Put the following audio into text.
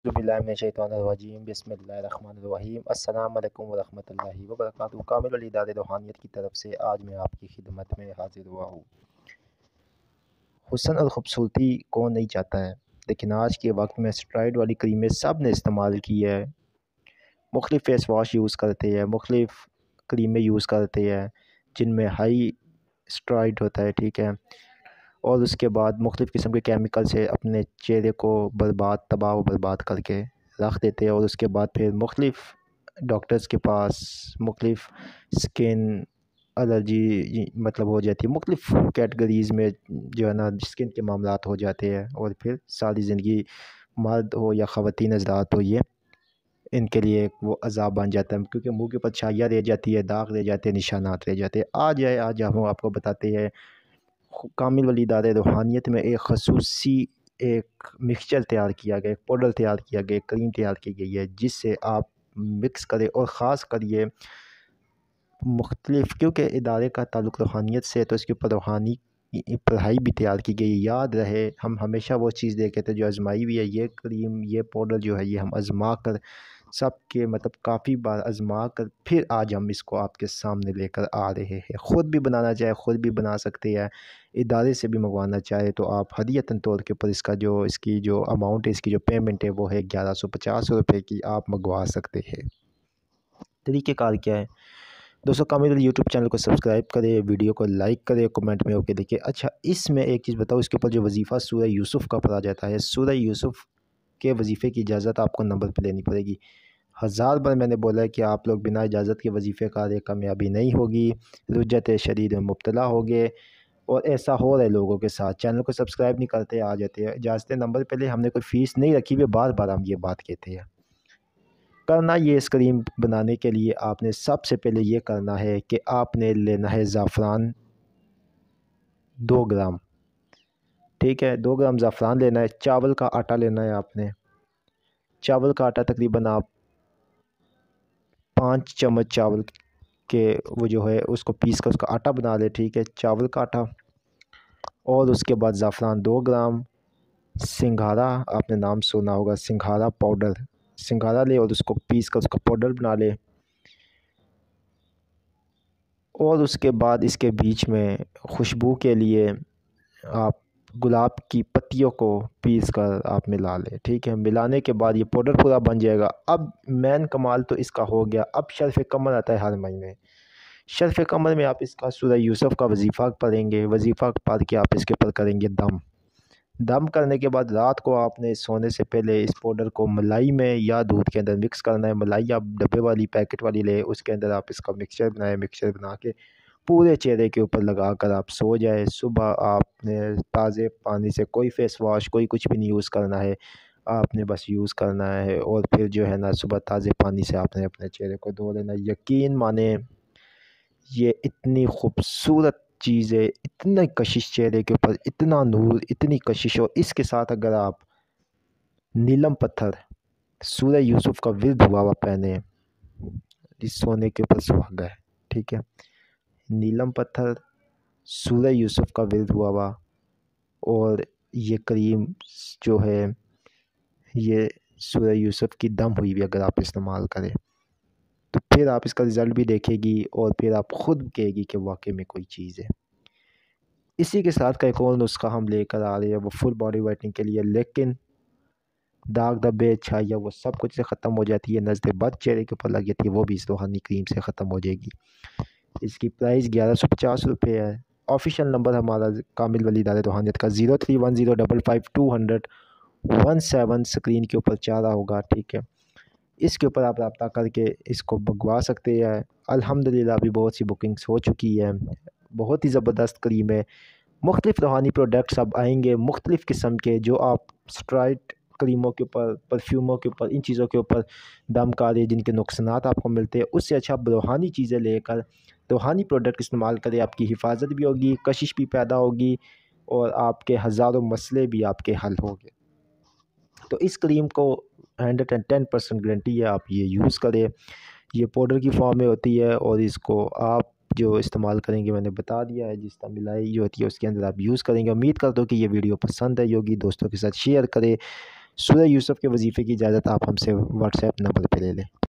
बिस्मिल्लाहिर्रहमानिर्रहीम बिस्मिल्लाहिर्रहमानिर्रहीम अस्सलाम वालेकुम वरहमतुल्लाहि वबरकातुहू। कामिल वली इदारे रूहानियत की तरफ से आज मैं आपकी खिदमत में हाजिर हुआ हूँ। हुस्न और ख़ूबसूरती कौन नहीं चाहता है, लेकिन आज के वक्त में स्टेरॉइड वाली क्रीमें सब ने इस्तेमाल की है। मुख्तलिफ़ फेस वाश यूज़ करते हैं, मुख्तलिफ़ क्रीमें यूज़ करते हैं जिनमें हाई स्टेरॉइड होता है, ठीक है। और उसके बाद मुख्तलिफ़ किस्म के केमिकल से अपने चेहरे को तबाह व बर्बाद करके रख देते हैं। और उसके बाद फिर मुख्तलिफ़ डॉक्टर्स के पास मुख्तलिफ़ स्किन एलर्जी मतलब हो जाती है, मुख्तलिफ़ कैटेगरीज़ में जो है ना स्किन के मामलात हो जाते हैं। और फिर सारी ज़िंदगी मर्द हो या ख़वातीन हज़रात हो, ये इनके लिए वो अज़ाब बन जाता है, क्योंकि मुँह के ऊपर छाइयाँ रह जाती है, दाग रह जाते हैं, निशानात रह जाते हैं। आज हम आपको बताते हैं कामिल वली इदारे रूहानियत में एक ख़ुसूसी एक मिक्सचर तैयार किया गया, एक पाउडर तैयार किया गया, क्रीम तैयार की गई है, जिससे आप मिक्स करें। और ख़ास कर ये मुख्तलिफ़, क्योंकि इदारे का ताल्लुक़ रूहानियत से है, तो इसके ऊपर रूहानी पढ़ाई भी तैयार की गई। याद रहे, हम हमेशा वो चीज़ देखे थे जो आजमाई हुई है। ये क्रीम, ये पाउडर जो है, ये हम आजमा कर सबके मतलब काफ़ी बार आजमा कर फिर आज हम इसको आपके सामने लेकर आ रहे हैं। ख़ुद भी बनाना चाहे ख़ुद भी बना सकते हैं, इदारे से भी मंगवाना चाहे तो आप हदीयतन तौर के ऊपर इसकी जो अमाउंट है, इसकी जो पेमेंट है, वो है 1150 रुपये की, आप मंगवा सकते हैं। तरीक़ेकार क्या है दोस्तों? कामिल यूट्यूब चैनल को सब्सक्राइब करें, वीडियो को लाइक करें, कमेंट में ओके देखिए। अच्छा, इसमें एक चीज़ बताओ, इसके ऊपर जो वजीफ़ा सूरह यूसुफ़ का पढ़ा जाता है, सूरह यूसुफ़ के वजीफ़े की इजाज़त आपको नंबर पर लेनी पड़ेगी। हज़ार बार मैंने बोला है कि आप लोग बिना इजाज़त के वजीफ़े का रहे, कामयाबी नहीं होगी, रुज्जत शदीद में मुब्तला होगे। और ऐसा हो रहा है लोगों के साथ, चैनल को सब्सक्राइब नहीं करते, आ जाते हैं इजाज़तें नंबर पे ले। हमने कोई फ़ीस नहीं रखी हुई, बार बार हम ये बात कहते हैं। करना ये इस क्रीम बनाने के लिए आपने सबसे पहले ये करना है कि आपने लेना है ज़ाफ़रान 2 ग्राम, ठीक है। 2 ग्राम ज़ाफ़रान लेना है। चावल का आटा लेना है आपने। चावल का आटा तकरीबन आप 5 चम्मच चावल के वो जो है उसको पीस कर उसका आटा बना लें, ठीक है, चावल का आटा। और उसके बाद ज़ाफ़रान 2 ग्राम, सिंघाड़ा, आपने नाम सुना होगा, सिंघाड़ा पाउडर, सिंघाड़ा ले और उसको पीस कर उसका पाउडर बना ले। और उसके बाद इसके बीच में खुशबू के लिए आप गुलाब की पत्तियों को पीस कर आप मिला लें, ठीक है। मिलाने के बाद ये पाउडर पूरा बन जाएगा। अब मेन कमाल तो इसका हो गया। अब शर्फ़ कमर आता है हर महीने। शर्फ़ कमर में आप इसका सूरह यूसुफ़ का वजीफ़ा पढ़ेंगे, वजीफ़ा पढ़ के आप इसके ऊपर करेंगे दम करने के बाद रात को आपने सोने से पहले इस पाउडर को मलाई में या दूध के अंदर मिक्स करना है। मलाई आप डब्बे वाली, पैकेट वाली ले, उसके अंदर आप इसका मिक्सचर बनाएं। मिक्सचर बना के पूरे चेहरे के ऊपर लगा कर आप सो जाए। सुबह आपने ताज़े पानी से, कोई फेस वाश कोई कुछ भी नहीं यूज़ करना है, आपने बस यूज़ करना है। और फिर जो है ना सुबह ताज़े पानी से आपने अपने चेहरे को धो लेना। यकीन माने, ये इतनी खूबसूरत चीज़ है, इतना कशिश चेहरे के ऊपर, इतना नूर, इतनी कशिश। और इसके साथ अगर आप नीलम पत्थर सूरह यूसुफ़ का विर्द हुआ हुआ पहने, इस सोने के ऊपर सुहागा है, ठीक है। नीलम पत्थर, सूरह यूसुफ़ का विर्द हुआ हुआ, और ये क्रीम जो है, ये सूरह यूसुफ़ की दम हुई हुई अगर आप इस्तेमाल करें, तो फिर आप इसका रिज़ल्ट भी देखेगी और फिर आप ख़ुद कहेगी कि वाकई में कोई चीज़ है। इसी के साथ का एक और नुस्खा हम लेकर आ रहे हैं, वो फुल बॉडी वाइटनिंग के लिए, लेकिन दाग धब्बे छाइयाँ वो सब कुछ से ख़त्म हो जाती है। नज़र बद चेहरे के ऊपर लग जाती है, वो भी इस रूहानी क्रीम से ख़त्म हो जाएगी। इसकी प्राइस 1150 रुपये है। ऑफिशियल नंबर हमारा कामिल वली इदारे रूहानियत का 0310552117 स्क्रीन के ऊपर जा रहा होगा, ठीक है। इसके ऊपर आप रब्ता करके इसको मंगवा सकते हैं। अल्हम्दुलिल्लाह अभी बहुत सी बुकिंग्स हो चुकी है। बहुत ही ज़बरदस्त क्रीम है। मुख्तलिफ़ रूहानी प्रोडक्ट्स अब आएंगे, मुख्तलिफ़ किस्म के, जो आप स्टेरॉइड क्रीमों के ऊपर, परफ्यूमों के ऊपर, इन चीज़ों के ऊपर दम कारे जिनके नुकसानात आपको मिलते हैं, उससे अच्छा आप रूहानी चीज़ें लेकर रूहानी प्रोडक्ट इस्तेमाल करें। आपकी हिफाजत भी होगी, कशिश भी पैदा होगी, और आपके हज़ारों मसले भी आपके हल होंगे। तो इस क्रीम को 110% गारंटी है, आप ये यूज़ करें। ये पाउडर की फॉर्म में होती है, और इसको आप जो इस्तेमाल करेंगे, मैंने बता दिया है, जिस तरह मिलाई जो होती है उसके अंदर आप यूज़ करेंगे। उम्मीद करता हूँ कि ये वीडियो पसंद आई होगी। दोस्तों के साथ शेयर करें, سورہ یوسف کے وظیفے کی اجازت آپ ہم سے واٹس ایپ نمبر پہ لے لیں۔